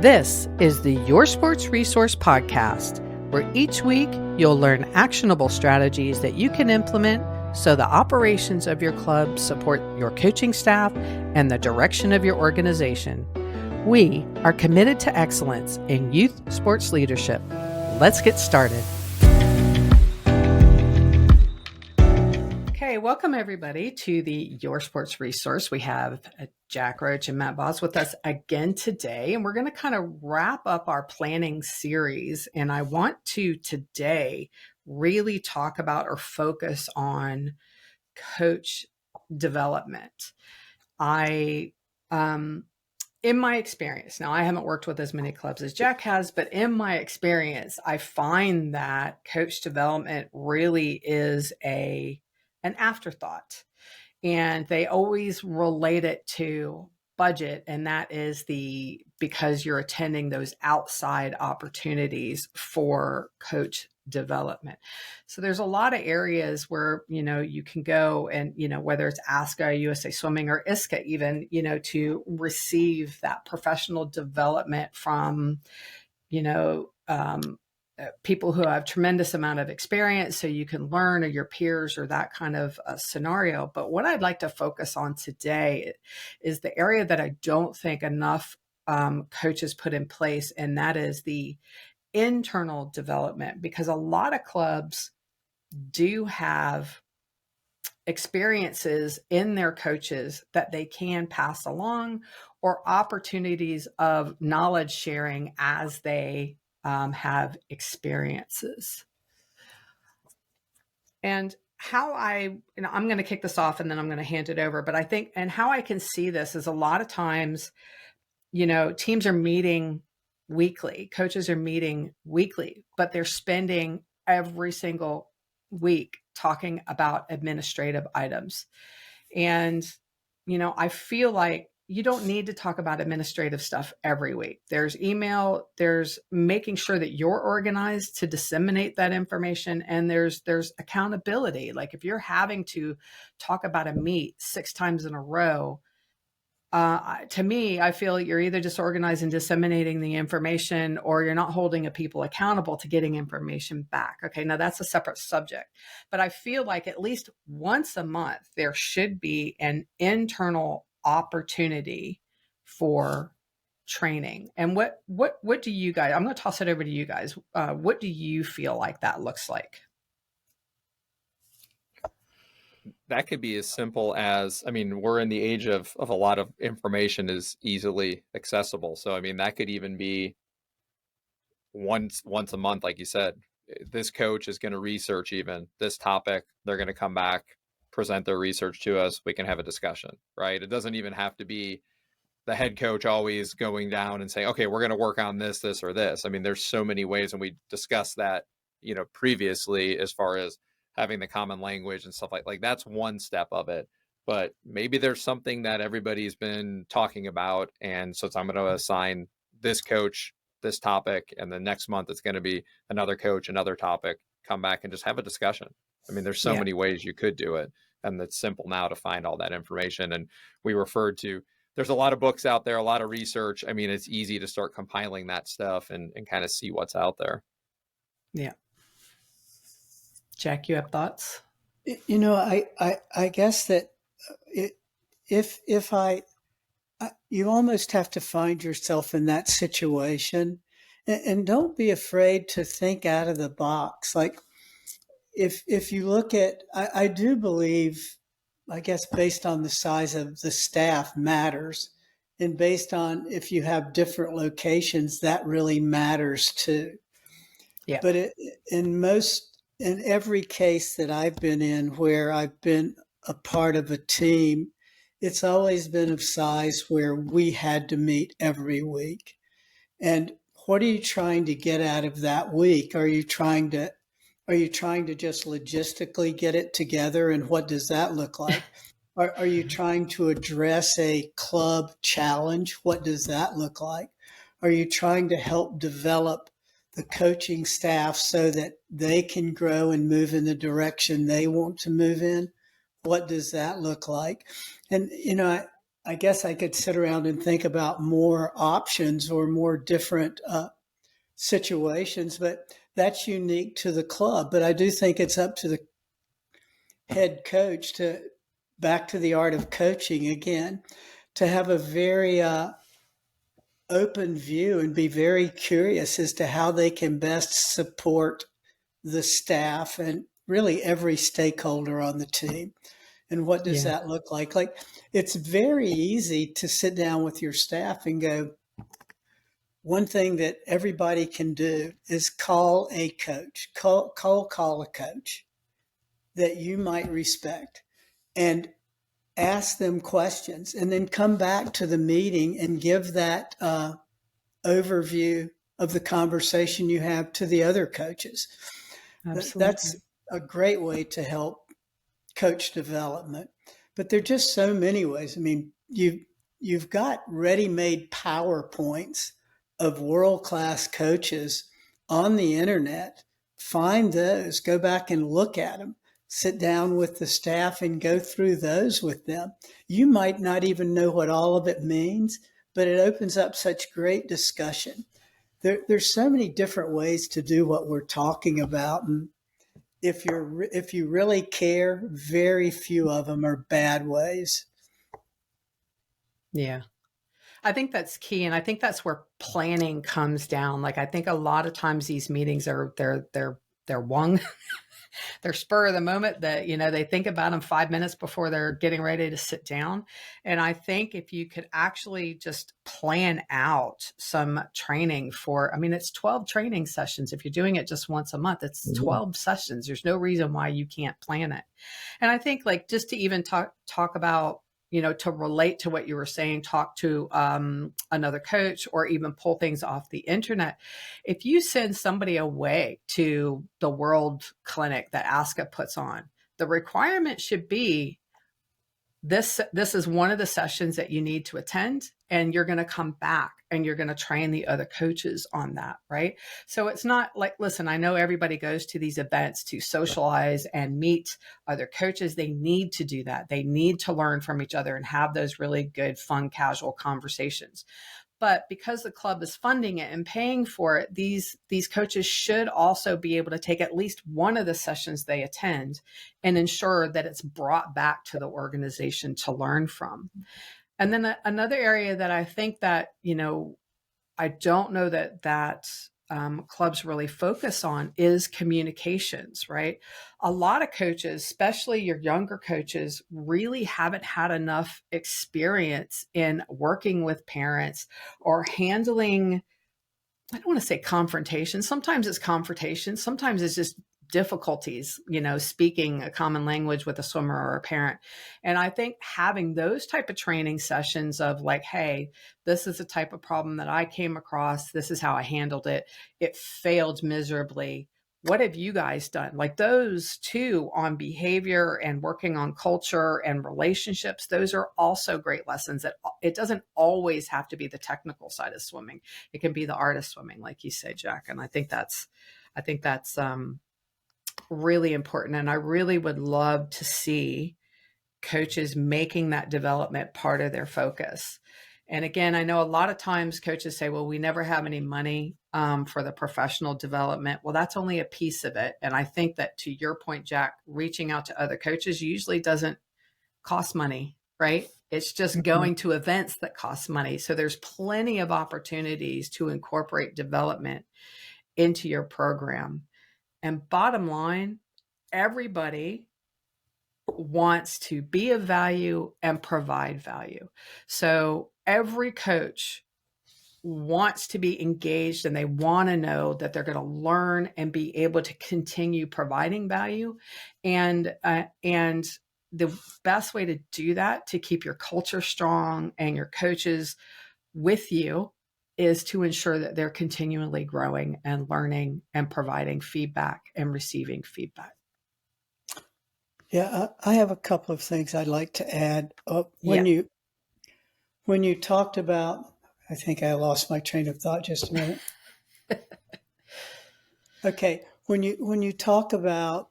This is the Your Sports Resource Podcast, where each week you'll learn actionable strategies that you can implement so the operations of your club support your coaching staff and the direction of your organization. We are committed to excellence in youth sports leadership. Let's get started. Okay, welcome everybody to the Your Sports Resource. We have Jack Roach and Matt Boss with us again today, and we're going to kind of wrap up our planning series. And I want to today really talk about or focus on coach development. In my experience, now I haven't worked with as many clubs as Jack has, but in my experience, I find that coach development really is an afterthought. And they always relate it to budget. And that is because you're attending those outside opportunities for coach development. So there's a lot of areas where, you can go and, whether it's ASCA, USA Swimming, or ISCA even, to receive that professional development from, people who have tremendous amount of experience, so you can learn, or your peers, or that kind of a scenario. But what I'd like to focus on today is the area that I don't think enough coaches put in place, and that is the internal development, because a lot of clubs do have experiences in their coaches that they can pass along, or opportunities of knowledge sharing as they have experiences. And how I'm going to kick this off and then I'm going to hand it over. But I think, and how I can see this is a lot of times, teams are meeting weekly, coaches are meeting weekly, but they're spending every single week talking about administrative items. And, I feel like you don't need to talk about administrative stuff every week. There's email, there's making sure that you're organized to disseminate that information, and there's accountability. Like if you're having to talk about a meet 6 times in a row, to me, I feel you're either disorganized and disseminating the information, or you're not holding people accountable to getting information back. Okay, now that's a separate subject. But I feel like at least once a month, there should be an internal opportunity for training. And what do you guys, I'm going to toss it over to you guys. What do you feel like that looks like? That could be as simple as, we're in the age of a lot of information is easily accessible. So, that could even be once a month, like you said. This coach is going to research even this topic. They're going to come back, present their research to us. We can have a discussion, right? It doesn't even have to be the head coach always going down and saying, okay, we're going to work on this, or this. There's so many ways, and we discussed that, previously, as far as having the common language and stuff like that's one step of it. But maybe there's something that everybody's been talking about, and so I'm going to assign this coach this topic, and the next month it's going to be another coach, another topic. Come back and just have a discussion. There's so many ways you could do it, and it's simple now to find all that information. And we referred to, there's a lot of books out there, a lot of research. It's easy to start compiling that stuff and kind of see what's out there. Yeah. Jack, you have thoughts? I guess that you almost have to find yourself in that situation, and don't be afraid to think out of the box. Like if you look at, I do believe, I guess, based on the size of the staff matters, and based on if you have different locations, that really matters too. Yeah. But in every case that I've been in where I've been a part of a team, it's always been of size where we had to meet every week. And what are you trying to get out of that week? Are you trying to just logistically get it together? And what does that look like? Are you trying to address a club challenge? What does that look like? Are you trying to help develop the coaching staff so that they can grow and move in the direction they want to move in? What does that look like? And, I guess I could sit around and think about more options or more different situations, but that's unique to the club. But I do think it's up to the head coach to, back to the art of coaching again, to have a very open view and be very curious as to how they can best support the staff and really every stakeholder on the team. And what does Yeah. that look like? Like, it's very easy to sit down with your staff and go, one thing that everybody can do is call a coach, call a coach that you might respect and ask them questions, and then come back to the meeting and give that overview of the conversation you have to the other coaches. That's Absolutely. a great way to help coach development. But there are just so many ways. I mean, you've got ready-made PowerPoints of world-class coaches on the internet. Find those, go back and look at them, sit down with the staff and go through those with them. You might not even know what all of it means, but it opens up such great discussion. There's so many different ways to do what we're talking about. And if you really care, very few of them are bad ways. Yeah. I think that's key. And I think that's where planning comes down. Like, I think a lot of times these meetings are, they're wung. They're spur of the moment that, they think about them 5 minutes before they're getting ready to sit down. And I think if you could actually just plan out some training it's 12 training sessions. If you're doing it just once a month, it's 12 sessions. There's no reason why you can't plan it. And I think, like, just to even talk about, to relate to what you were saying, talk to another coach, or even pull things off the internet. If you send somebody away to the World Clinic that ASCA puts on, the requirement should be this is one of the sessions that you need to attend, and you're going to come back and you're going to train the other coaches on that, right? So it's not like, listen, I know everybody goes to these events to socialize and meet other coaches. They need to do that. They need to learn from each other and have those really good, fun, casual conversations. But because the club is funding it and paying for it, these coaches should also be able to take at least one of the sessions they attend and ensure that it's brought back to the organization to learn from. And then another area that I think that, I don't know that clubs really focus on is communications, right? A lot of coaches, especially your younger coaches, really haven't had enough experience in working with parents or handling, I don't want to say confrontation. Sometimes it's confrontation. Sometimes it's just difficulties, speaking a common language with a swimmer or a parent. And I think having those type of training sessions of like, hey, this is the type of problem that I came across. This is how I handled it. It failed miserably. What have you guys done? Like, those two on behavior and working on culture and relationships, those are also great lessons. That it doesn't always have to be the technical side of swimming. It can be the art of swimming, like you say, Jack. And I think that's really important. And I really would love to see coaches making that development part of their focus. And again, I know a lot of times coaches say, well, we never have any money for the professional development. Well, that's only a piece of it. And I think that, to your point, Jack, reaching out to other coaches usually doesn't cost money, right? It's just going to events that cost money. So there's plenty of opportunities to incorporate development into your program. And bottom line, everybody wants to be of value and provide value. So every coach wants to be engaged, and they want to know that they're going to learn and be able to continue providing value. And the best way to do that, to keep your culture strong and your coaches with you, is to ensure that they're continually growing and learning and providing feedback and receiving feedback. Yeah, I have a couple of things I'd like to add. When you talked about, I think I lost my train of thought just a minute. Okay, when you talk about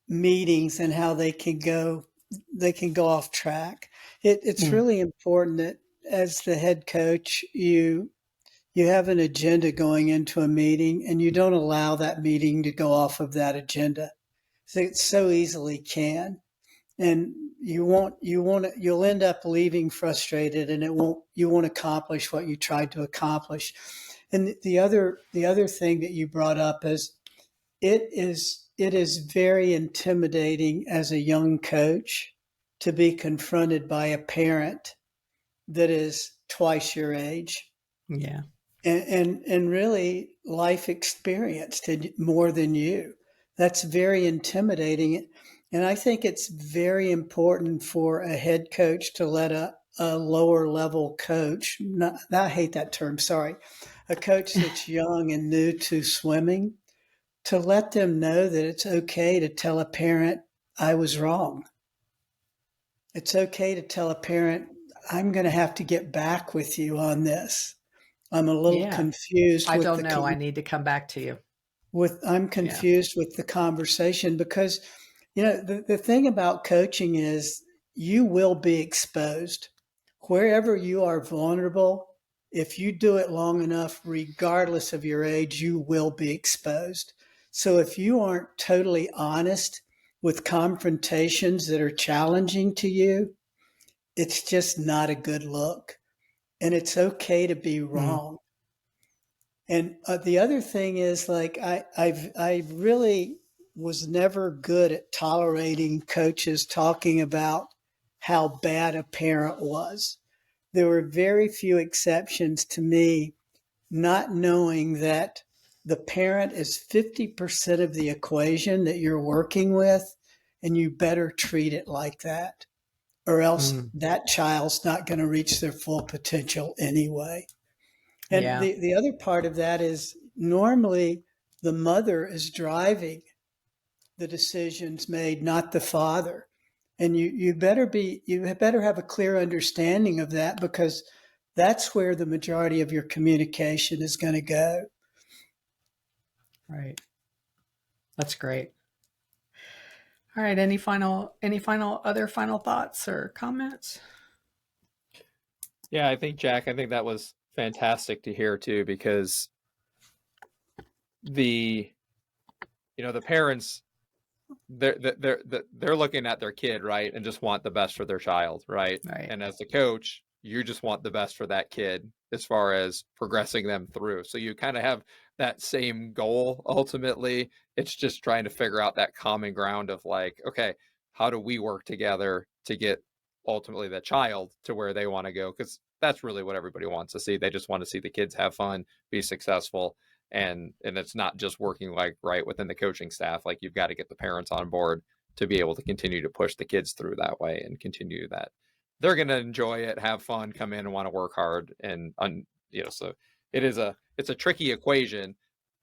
meetings and how they can go off track, It's Mm. really important that as the head coach, you have an agenda going into a meeting and you don't allow that meeting to go off of that agenda. So it so easily can. And you'll end up leaving frustrated and you won't accomplish what you tried to accomplish. And the other thing that you brought up is it is very intimidating as a young coach to be confronted by a parent that is twice your age Yeah. and really life experienced more than you. That's very intimidating. And I think it's very important for a head coach to let a lower level coach, I hate that term, sorry, a coach that's young and new to swimming, to let them know that it's okay to tell a parent, I was wrong. It's okay to tell a parent, I'm going to have to get back with you on this. I'm a little Yeah. confused I with don't know. I need to come back to you. I'm Yeah. confused with the conversation because, the thing about coaching is you will be exposed. Wherever you are vulnerable, if you do it long enough, regardless of your age, you will be exposed. So if you aren't totally honest with confrontations that are challenging to you, it's just not a good look. And it's okay to be Mm. wrong. And the other thing is, like, I really was never good at tolerating coaches talking about how bad a parent was. There were very few exceptions to me not knowing that the parent is 50% of the equation that you're working with, and you better treat it like that, or else Mm. that child's not going to reach their full potential anyway. And Yeah. the other part of that is normally the mother is driving the decisions made, not the father. And you better have a clear understanding of that because that's where the majority of your communication is going to go. Right. That's great. All right. Any other final thoughts or comments? Yeah, I think Jack, I think that was fantastic to hear too, because the the parents, they're looking at their kid, right, and just want the best for their child, right? Right. And as the coach, you just want the best for that kid as far as progressing them through. So you kind of have that same goal ultimately. It's just trying to figure out that common ground of like, okay, how do we work together to get ultimately the child to where they want to go? Because that's really what everybody wants to see. They just want to see the kids have fun, be successful, and it's not just working like right within the coaching staff. Like you've got to get the parents on board to be able to continue to push the kids through that way and continue that they're going to enjoy it, have fun, come in and want to work hard. And so it's a tricky equation,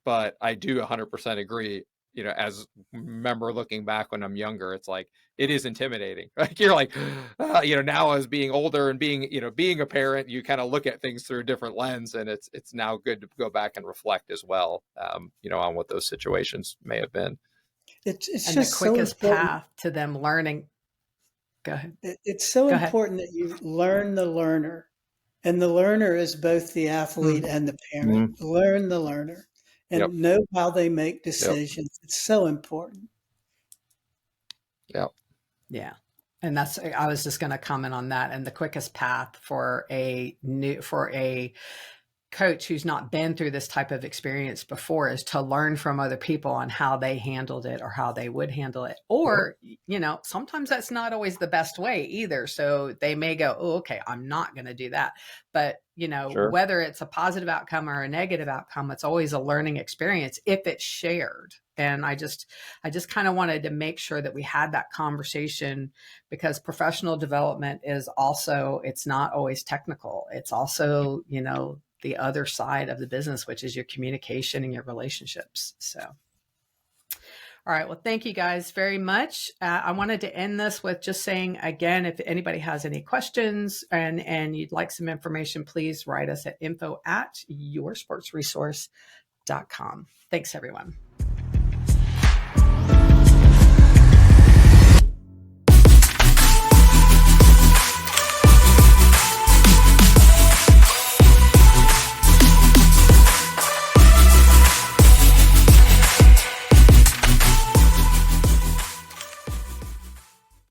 but I do 100% agree. As remember looking back when I'm younger, it's like it is intimidating. Like you're like, now as being older and being a parent, you kind of look at things through a different lens, and it's now good to go back and reflect as well, on what those situations may have been. It's And the just so quickest important. path to them learning. Go ahead. It's so Go ahead. important that you learn the learner. And the learner is both the athlete Mm. and the parent. Learn the learner Yep. and know how they make Yep. decisions. It's so important. Yep. Yeah. And I was just going to comment on that. And the quickest path for a coach who's not been through this type of experience before is to learn from other people on how they handled it or how they would handle it. Or, sometimes that's not always the best way either. So they may go, oh, okay, I'm not going to do that. But, Sure. whether it's a positive outcome or a negative outcome, it's always a learning experience if it's shared. And I just kind of wanted to make sure that we had that conversation, because professional development is also, it's not always technical. It's also, the other side of the business, which is your communication and your relationships. So, all right. Well, thank you guys very much. I wanted to end this with just saying again, if anybody has any questions and you'd like some information, please write us at info@yoursportsresource.com. Thanks, everyone.